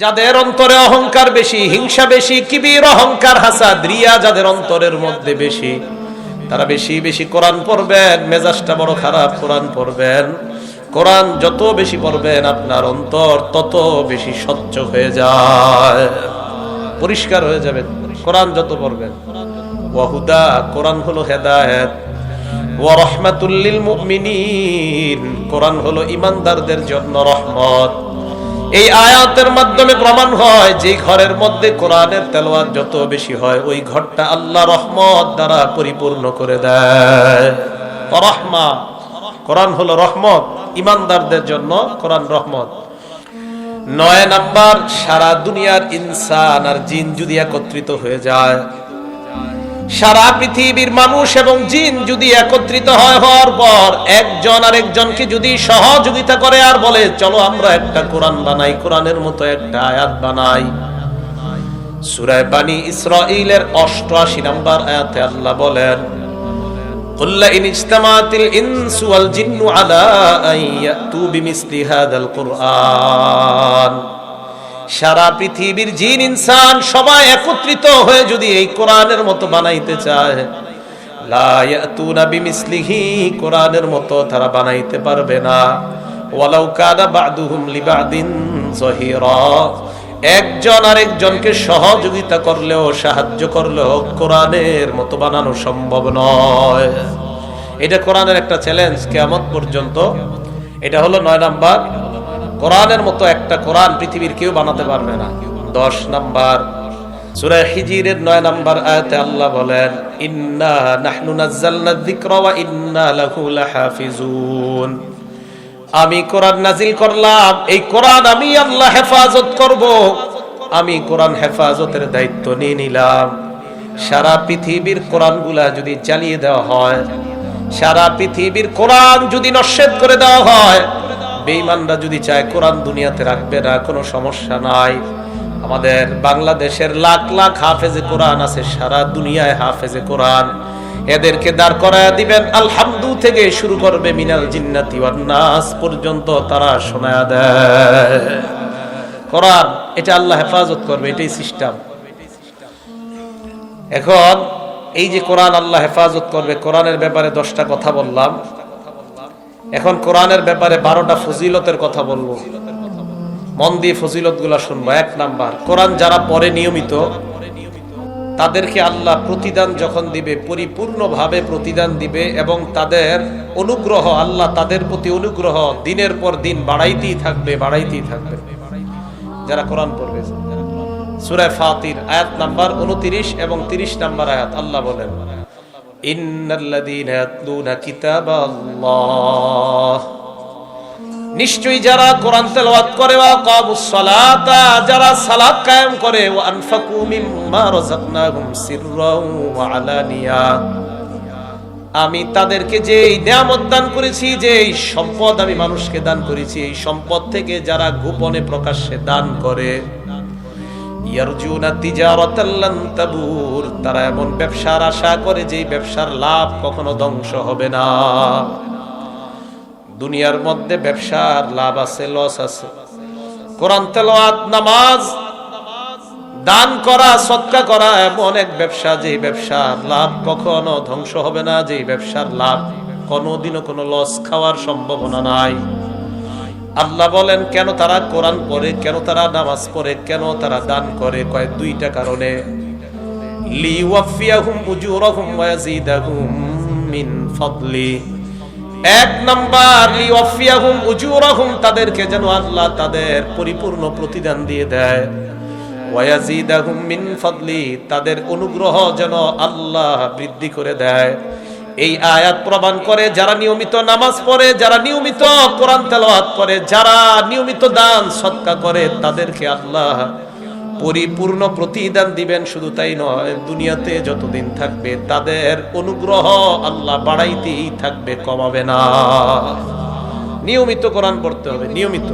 যাদের অন্তরে অহংকার বেশি, হিংসা বেশি, কিবির, অহংকার, হাসাদ, রিয়া যাদের অন্তরের মধ্যে বেশি, তারা বেশি বেশি কোরআন পড়বেন। মেজাজটা বড় খারাপ, কোরআন পড়বেন। কোরআন যত বেশি পড়বেন আপনার অন্তর তত বেশি স্বচ্ছ হয়ে যায়, পরিষ্কার হয়ে যাবে। কোরআন যত পড়বেন। ওয়াহুদা, কোরআন হলো হেদায়েত। ওয়া রাহমাতুল লিল মুমিনিন, কোরআন হলো ঈমানদারদের জন্য রহমত। এই আয়াতের মাধ্যমে প্রমাণ হয় যে ঘরের মধ্যে কোরআনের তেলাওয়াত যত বেশি হয় ওই ঘরটা আল্লাহ রহমত দ্বারা পরিপূর্ণ করে দেয়। রহমা, কোরআন হলো রহমত, ঈমানদারদের জন্য কোরআন রহমত। 9 নাম্বার, সারা দুনিয়ার ইনসান আর জিন যদি একত্রিত হয়ে যায়, সারা পৃথিবীর মানুষ এবং জিন যদি একত্রিত হওয়ার পর একজন আরেকজনকে যদি সহযোগিতা করে আর বলে চলো আমরা একটা কোরআন বানাই, কোরআনের মতো একটা আয়াত বানাই। সূরা বানী ইসরাঈলের 88 নম্বর আয়াতে আল্লাহ বলেন, কুল লা ইন ইজতামাতিল ইনসু ওয়াল জিন্নু আলা আন ইয়াতু বিমিসলি হাযাল কুরআন, সারা পৃথিবীর জিন ইনসান সবাই একত্রিত হয়ে যদি এই কোরআনের মতো বানাইতে চায়, লা ইয়াতুনা বিমিসলিহি, কোরআনের মতো তারা বানাইতে পারবে না। ওয়ালাউ কানা বা'দুহুম লিবা'দিন যাহিরা, একজন আরেকজনকে সহযোগিতা করলেও সাহায্য করলেও কোরআনের মতো বানানো সম্ভব নয়। এটা কোরআনের একটা চ্যালেঞ্জ কিয়ামত পর্যন্ত। এটা হলো 9 নাম্বার, কোরআনের মতো একটা কোরআন পৃথিবীর কেউ বানাতে পারবে না। 10 নাম্বার, সূরা হিজরের 9 নাম্বার আয়াতে আল্লাহ বলেন, ইন্না নাহনু নাযালনা যিকরা ওয়া ইন্না লাহু লাহাফিজুন, আমি কোরআন নাজিল করলাম, এই কোরআন আমি আল্লাহ হেফাজত করব। আমি কোরআন হেফাজতের দায়িত্ব নিয়ে নিলাম। সারা পৃথিবীর কোরআনগুলা যদি জ্বালিয়ে দেওয়া হয়, সারা পৃথিবীর কোরআন যদি নস্যাৎ করে দেওয়া হয়, বেঈমানরা যদি চায় কোরআন দুনিয়াতে রাখবে না, কোনো সমস্যা নাই। আমাদের বাংলাদেশের লাখ লাখ হাফেজে কোরআন আছে, সারা দুনিয়ায় হাফেজে কোরআন, এদেরকে দাঁড় করায় দিবেন, আলহামদু থেকে শুরু করবে মিনাল জিন্নাতি ওয়ান নাস পর্যন্ত তারা শোনায়া দেয় কোরআন। এটা আল্লাহ হেফাজত করবে, এটাই সিস্টেম। এখন এই যে কোরআন আল্লাহ হেফাজত করবে, কোরআনের ব্যাপারে 10টা কথা বললাম। এখন কোরআনের ব্যাপারে 12টা ফজিলতের কথা বলবো, মন দিয়ে ফজিলতগুলো শুনবো। 1 নাম্বার, কোরআন যারা পড়ে নিয়মিত তাদেরকে আল্লাহ প্রতিদান যখন দিবে পরিপূর্ণভাবে প্রতিদান দিবে, এবং তাদের অনুগ্রহ, আল্লাহ তাদের প্রতি অনুগ্রহ দিনের পর দিন বাড়াইতেই থাকবে, বাড়াইতেই থাকবে যারা কোরআন পড়বে। সূরা ফাতির আয়াত নাম্বার 29 এবং 30 নাম্বার আয়াত আল্লাহ বলেন, ইন্নাল্লাযীনা ইয়াতলুনা কিতাবাল্লাহ, নিশ্চয়ই যারা কোরআন তেলাওয়াত করে, ওয়া কামুস সালাতা, যারা সালাত কায়েম করে, ওয়া আনফাকু মিম্মা রাযাকনাহুম সিররাও ওয়া আলানিয়া, আমি তাদেরকে যে নিয়ামত দান করেছি, যে সম্পদ আমি মানুষকে দান করেছি, এই সম্পদ থেকে যারা গোপনে প্রকাশ্যে দান করে, ইয়ারজুনা তিজারাতাল লান তাবুর, তারা এমন ব্যবসার আশা করে যে ব্যবসার লাভ কখনো ধ্বংস হবে না। দুনিয়ার মধ্যে ব্যবসার লাভ আছে, লস আছে। কোরআন তেলাওয়াত, নামাজ, দান করা, সদকা করা এমন এক ব্যবসা যে ব্যবসার লাভ কখনো ধ্বংস হবে না, যে ব্যবসার লাভ কোনোদিনও কোনো লস খাওয়ার সম্ভাবনা নাই। আল্লাহ বলেন কেন তারা কোরআন পড়ে, কেন তারা নামাজ পড়ে, কেন তারা দান করে? কয় 2টা কারণে। লিওয়াফিয়াহুম উজুরাহুম ওয়া ইয়াজিদাহুম মিন ফাদলি, 1 নাম্বার লিওয়াফিয়াহুম উজুরাহুম, তাদেরকে যেন আল্লাহ তাদের পরিপূর্ণ প্রতিদান দিয়ে দেয়। ওয়া ইয়াজিদাহুম মিন ফাদলি, তাদের অনুগ্রহ যেন আল্লাহ বৃদ্ধি করে দেয়। এই আয়াত প্রমাণ করে যারা নিয়মিত নামাজ পড়ে, যারা নিয়মিত কোরআন তেলাওয়াত করে, যারা নিয়মিত দান সদকা করে, তাদেরকে আল্লাহ পরিপূর্ণ প্রতিদান দিবেন। শুধু তাই নয়, দুনিয়াতে যতদিন থাকবে তাদের অনুগ্রহ আল্লাহ বাড়াইতেই থাকবে, কমাবে না। নিয়মিত কোরআন পড়তে হবে, নিয়মিত।